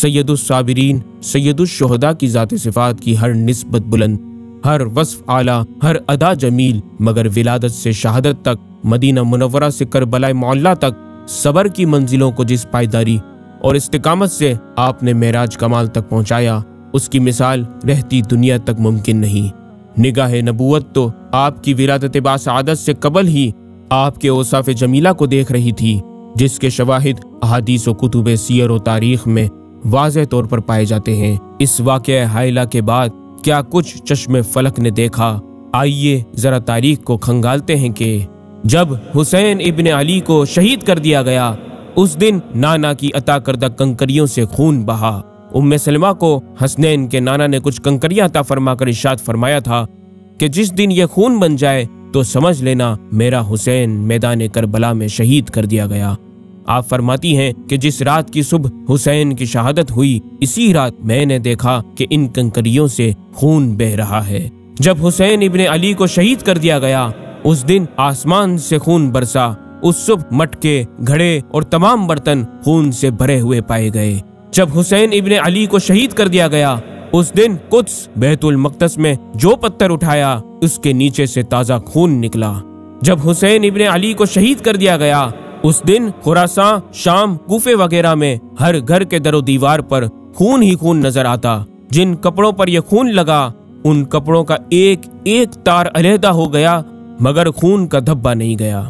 سید الصابرین، سید الشہداء کی ذات صفات کی ہر نسبت بلند، ہر وصف اعلیٰ، ہر ادا جمیل، مگر ولادت سے شہادت تک، مدینہ منورہ سے کربلا معلیٰ تک صبر کی منزلوں کو جس پائیداری اور استقامت سے آپ نے معراج کمال تک پہنچایا، اس کی مثال رہتی دنیا تک ممکن نہیں۔ نگاہ نبوت تو آپ کی ولادت باسعادت سے قبل ہی آپ کے اوصاف جمیلہ کو دیکھ رہی تھی، جس کے شواہد احادیث و کتب سیر و تاریخ میں واضح طور پر پائے جاتے ہیں۔ اس واقعہ ہائلہ کے بعد کیا کچھ چشم فلک نے دیکھا، آئیے ذرا تاریخ کو کھنگالتے ہیں کہ جب حسین ابن علی کو شہید کر دیا گیا، اس دن نانا کی عطا کردہ کنکریوں سے خون بہا۔ ام سلمہ کو حسنین کے نانا نے کچھ کنکریاں عطا فرما کر ارشاد فرمایا تھا کہ جس دن یہ خون بن جائے تو سمجھ لینا میرا حسین میدان کربلا میں شہید کر دیا گیا۔ آپ فرماتی ہیں کہ جس رات کی صبح حسین کی شہادت ہوئی، اسی رات میں نے دیکھا کہ ان کنکریوں سے خون بہہ رہا ہے۔ جب حسین ابن علی کو شہید کر دیا گیا، اس دن آسمان سے خون برسا۔ اس صبح مٹکے، گھڑے اور تمام برتن خون سے بھرے ہوئے پائے گئے۔ جب حسین ابن علی کو شہید کر دیا گیا، اس دن قدس بیت المقدس میں جو پتھر اٹھایا، اس کے نیچے سے تازہ خون نکلا۔ جب حسین ابن علی کو شہید کر دیا گیا، اس دن خراسان، شام، کوفے وغیرہ میں ہر گھر کے در و دیوار پر خون ہی خون نظر آتا۔ جن کپڑوں پر یہ خون لگا، ان کپڑوں کا ایک ایک تار علیحدہ ہو گیا، مگر خون کا دھبا نہیں گیا۔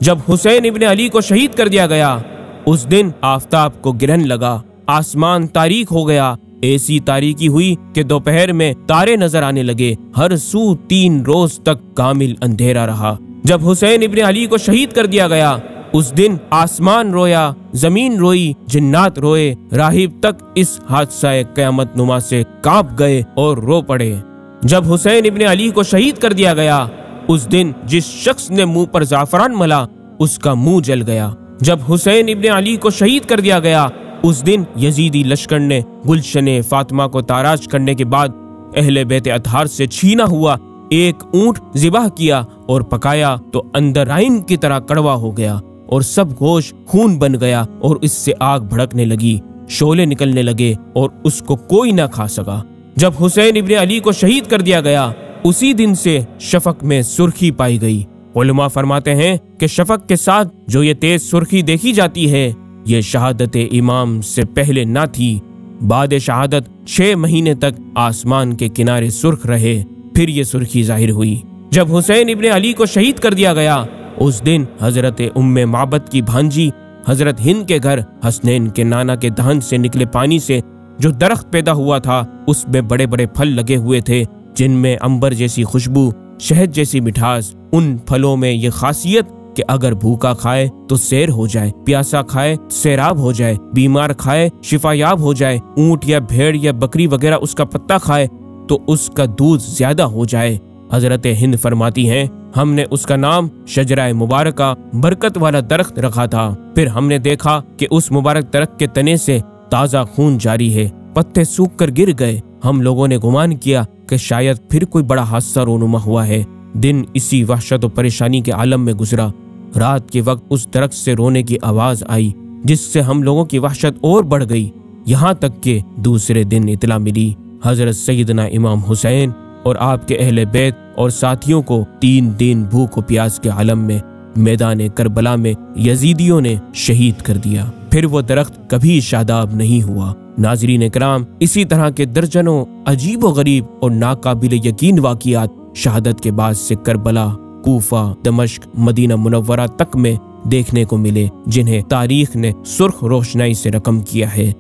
جب حسین ابن علی کو شہید کر دیا گیا، اس دن آفتاب کو گرہن لگا، آسمان تاریک ہو گیا، ایسی تاریکی ہوئی کہ دوپہر میں تارے نظر آنے لگے، ہر سو 3 روز تک کامل اندھیرا رہا۔ جب حسین ابن علی کو شہید کر دیا گیا، اس دن آسمان رویا، زمین روئی، جنات روئے، راہب تک اس حادثہ قیامت نما سے کانپ گئے اور رو پڑے۔ جب حسین ابن علی کو شہید کر دیا گیا، اس دن جس شخص نے منہ پر زعفران ملا، اس کا منہ جل گیا۔ جب حسین ابن علی کو شہید کر دیا گیا، اس دن یزیدی لشکر نے گلشن فاطمہ کو تاراج کرنے کے بعد اہل بیت اطہار سے چھینا ہوا ایک اونٹ ذبح کیا اور پکایا تو اندر آئین کی طرح کڑوا ہو گیا اور سب گوشت خون بن گیا، اور اس سے آگ بھڑکنے لگی، شعلے نکلنے لگے اور اس کو کوئی نہ کھا سکا۔ جب حسین ابن علی کو شہید کر دیا گیا، اسی دن سے شفق میں سرخی پائی گئی۔ علماء فرماتے ہیں کہ شفق کے ساتھ جو یہ تیز سرخی دیکھی جاتی ہے، یہ شہادت امام سے پہلے نہ تھی۔ بعد شہادت 6 مہینے تک آسمان کے کنارے سرخ رہے، پھر یہ سرخی ظاہر ہوئی۔ جب حسین ابن علی کو شہید کر دیا گیا، اس دن حضرت ام معبد کی بھانجی حضرت ہند کے گھر حسنین کے نانا کے دہن سے نکلے پانی سے جو درخت پیدا ہوا تھا، اس میں بڑے بڑے پھل لگے ہوئے تھے، جن میں عنبر جیسی خوشبو، شہد جیسی مٹھاس۔ ان پھلوں میں یہ خاصیت کہ اگر بھوکا کھائے تو سیر ہو جائے، پیاسا کھائے سیراب ہو جائے، بیمار کھائے شفا یاب ہو جائے، اونٹ یا بھیڑ یا بکری وغیرہ اس کا پتا کھائے تو اس کا دودھ زیادہ ہو جائے۔ حضرت ہند فرماتی ہیں، ہم نے اس کا نام شجرہ مبارکہ، برکت والا درخت رکھا تھا۔ پھر ہم نے دیکھا کہ اس مبارک درخت کے تنے سے تازہ خون جاری ہے، پتے سوکھ کر گر گئے۔ ہم لوگوں نے گمان کیا کہ شاید پھر کوئی بڑا حادثہ رونما ہوا ہے۔ دن اسی وحشت و پریشانی کے عالم میں گزرا۔ رات کے وقت اس درخت سے رونے کی آواز آئی، جس سے ہم لوگوں کی وحشت اور بڑھ گئی، یہاں تک کہ دوسرے دن اطلاع ملی حضرت سیدنا امام حسین اور آپ کے اہل بیت اور ساتھیوں کو 3 دن بھوک و پیاس کے عالم میں میدان کربلا میں یزیدیوں نے شہید کر دیا۔ پھر وہ درخت کبھی شاداب نہیں ہوا۔ ناظرین اکرام، اسی طرح کے درجنوں عجیب و غریب اور ناقابل یقین واقعات شہادت کے بعد سے کربلا، کوفہ، دمشق، مدینہ منورہ تک میں دیکھنے کو ملے، جنہیں تاریخ نے سرخ روشنائی سے رقم کیا ہے۔